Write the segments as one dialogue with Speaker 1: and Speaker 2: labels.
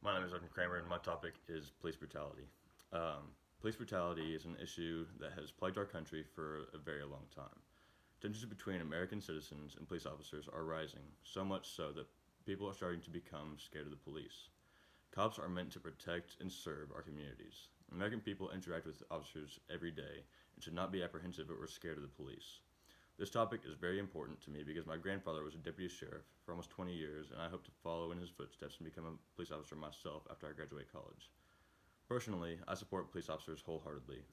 Speaker 1: My name is Evan Kramer, and my topic is police brutality. Police brutality is an issue that has plagued our country for a very long time. Tensions between American citizens and police officers are rising, so much so that people are starting to become scared of the police. Cops are meant to protect and serve our communities. American people interact with officers every day and should not be apprehensive or scared of the police. This topic is very important to me because my grandfather was a deputy sheriff for almost 20 years, and I hope to follow in his footsteps and become a police officer myself after I graduate college. Personally, I support police officers wholeheartedly.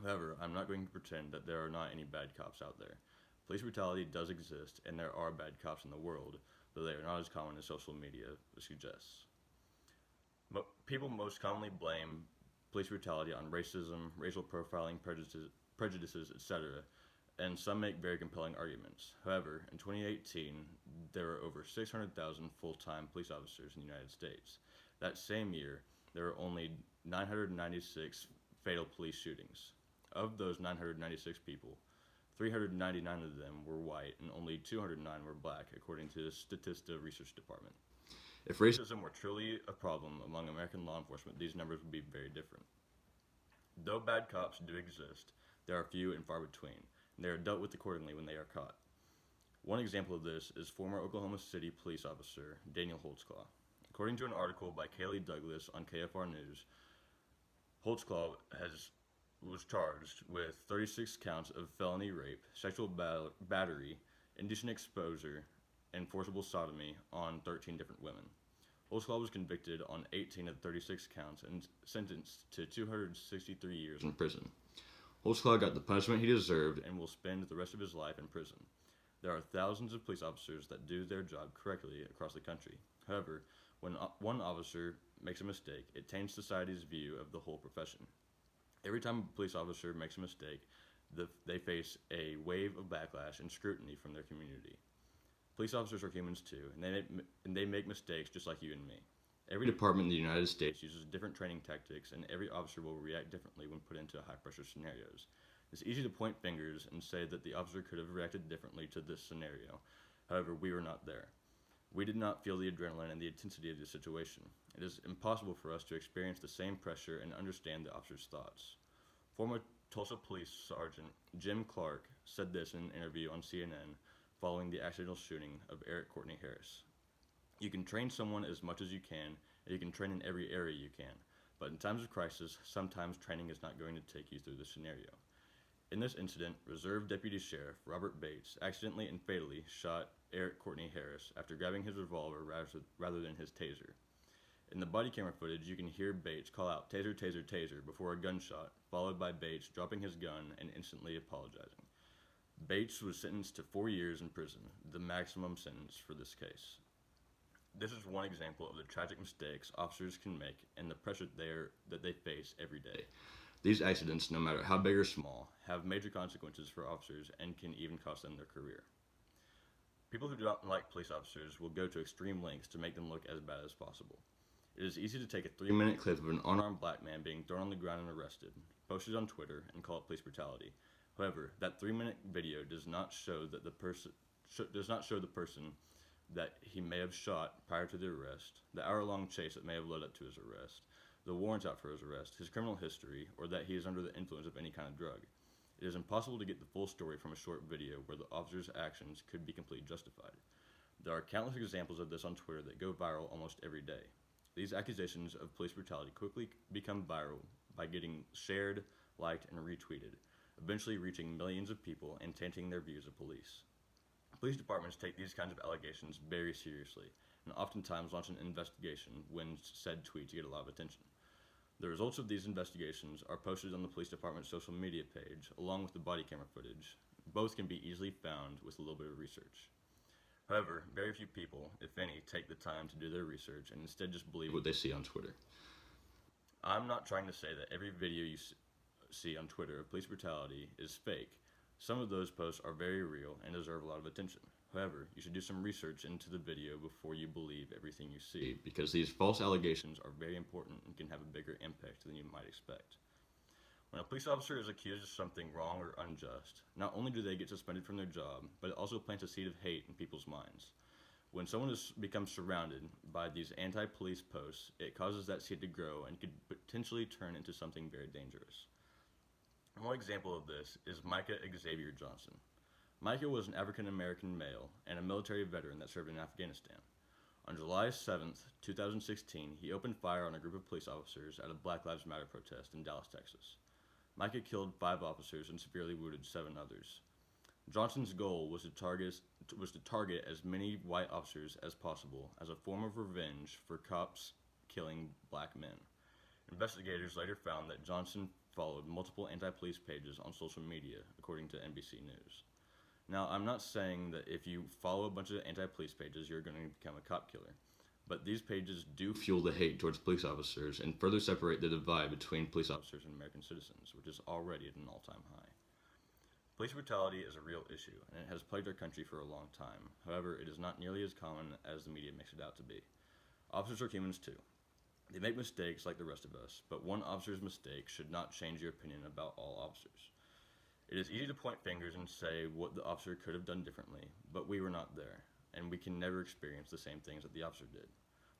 Speaker 1: However, I'm not going to pretend that there are not any bad cops out there. Police brutality does exist, and there are bad cops in the world, though they are not as common as social media suggests. But people most commonly blame police brutality on racism, racial profiling, prejudices, etc., and some make very compelling arguments. However, in 2018, there were over 600,000 full time police officers in the United States. That same year, there were only 996 fatal police shootings. Of those 996 people, 399 of them were white and only 209 were black, according to the Statista Research Department. If racism were truly a problem among American law enforcement, these numbers would be very different. Though bad cops do exist, there are few and far between, and they are dealt with accordingly when they are caught. One example of this is former Oklahoma City police officer Daniel Holtzclaw. According to an article by Kaylee Douglas on KFR News, Holtzclaw was charged with 36 counts of felony rape, sexual battery, indecent exposure, and forcible sodomy on 13 different women. Holtzclaw was convicted on 18 of the 36 counts and sentenced to 263 years in prison. Holtzclaw got the punishment he deserved and will spend the rest of his life in prison. There are thousands of police officers that do their job correctly across the country. However, when one officer makes a mistake, it taints society's view of the whole profession. Every time a police officer makes a mistake, they face a wave of backlash and scrutiny from their community. Police officers are humans too, and they make mistakes just like you and me. Every department in the United States uses different training tactics, and every officer will react differently when put into high-pressure scenarios. It's easy to point fingers and say that the officer could have reacted differently to this scenario. However, we were not there. We did not feel the adrenaline and the intensity of the situation. It is impossible for us to experience the same pressure and understand the officer's thoughts. Former Tulsa Police Sergeant Jim Clark said this in an interview on CNN following the accidental shooting of Eric Courtney Harris. You can train someone as much as you can, and you can train in every area you can. But in times of crisis, sometimes training is not going to take you through the scenario. In this incident, Reserve Deputy Sheriff Robert Bates accidentally and fatally shot Eric Courtney Harris after grabbing his revolver rather than his taser. In the body camera footage, you can hear Bates call out "taser, taser, taser" before a gunshot, followed by Bates dropping his gun and instantly apologizing. Bates was sentenced to 4 years in prison, the maximum sentence for this case. This is one example of the tragic mistakes officers can make and the pressure that they face every day. These accidents, no matter how big or small, have major consequences for officers and can even cost them their career. People who do not like police officers will go to extreme lengths to make them look as bad as possible. It is easy to take a 3-minute clip of an unarmed black man being thrown on the ground and arrested, post it on Twitter, and call it police brutality. However, that 3-minute video does not show the person that he may have shot prior to the arrest, the hour-long chase that may have led up to his arrest, the warrants out for his arrest, his criminal history, or that he is under the influence of any kind of drug. It is impossible to get the full story from a short video where the officer's actions could be completely justified. There are countless examples of this on Twitter that go viral almost every day. These accusations of police brutality quickly become viral by getting shared, liked, and retweeted, eventually reaching millions of people and tainting their views of police. Police departments take these kinds of allegations very seriously and oftentimes launch an investigation when said tweets get a lot of attention. The results of these investigations are posted on the police department's social media page along with the body camera footage. Both can be easily found with a little bit of research. However, very few people, if any, take the time to do their research and instead just believe what they see on Twitter. I'm not trying to say that every video you see on Twitter of police brutality is fake. Some of those posts are very real and deserve a lot of attention. However, you should do some research into the video before you believe everything you see, because these false allegations are very important and can have a bigger impact than you might expect. When a police officer is accused of something wrong or unjust, not only do they get suspended from their job, but it also plants a seed of hate in people's minds. When someone becomes surrounded by these anti-police posts, it causes that seed to grow and could potentially turn into something very dangerous. One example of this is Micah Xavier Johnson. Micah was an African-American male and a military veteran that served in Afghanistan. On July 7th, 2016, he opened fire on a group of police officers at a Black Lives Matter protest in Dallas, Texas. Micah killed 5 officers and severely wounded 7 others. Johnson's goal was to target as many white officers as possible as a form of revenge for cops killing black men. Investigators later found that Johnson followed multiple anti-police pages on social media, according to NBC News. Now, I'm not saying that if you follow a bunch of anti-police pages, you're going to become a cop killer. But these pages do fuel the hate towards police officers and further separate the divide between police officers and American citizens, which is already at an all-time high. Police brutality is a real issue, and it has plagued our country for a long time. However, it is not nearly as common as the media makes it out to be. Officers are humans too. They make mistakes like the rest of us, but one officer's mistake should not change your opinion about all officers. It is easy to point fingers and say what the officer could have done differently, but we were not there, and we can never experience the same things that the officer did.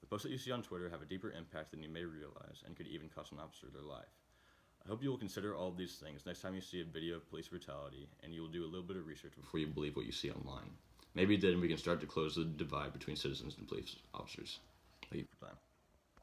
Speaker 1: The posts that you see on Twitter have a deeper impact than you may realize and could even cost an officer their life. I hope you will consider all of these things next time you see a video of police brutality, and you will do a little bit of research before you believe what you see online. Maybe then we can start to close the divide between citizens and police officers. Thank you for your time.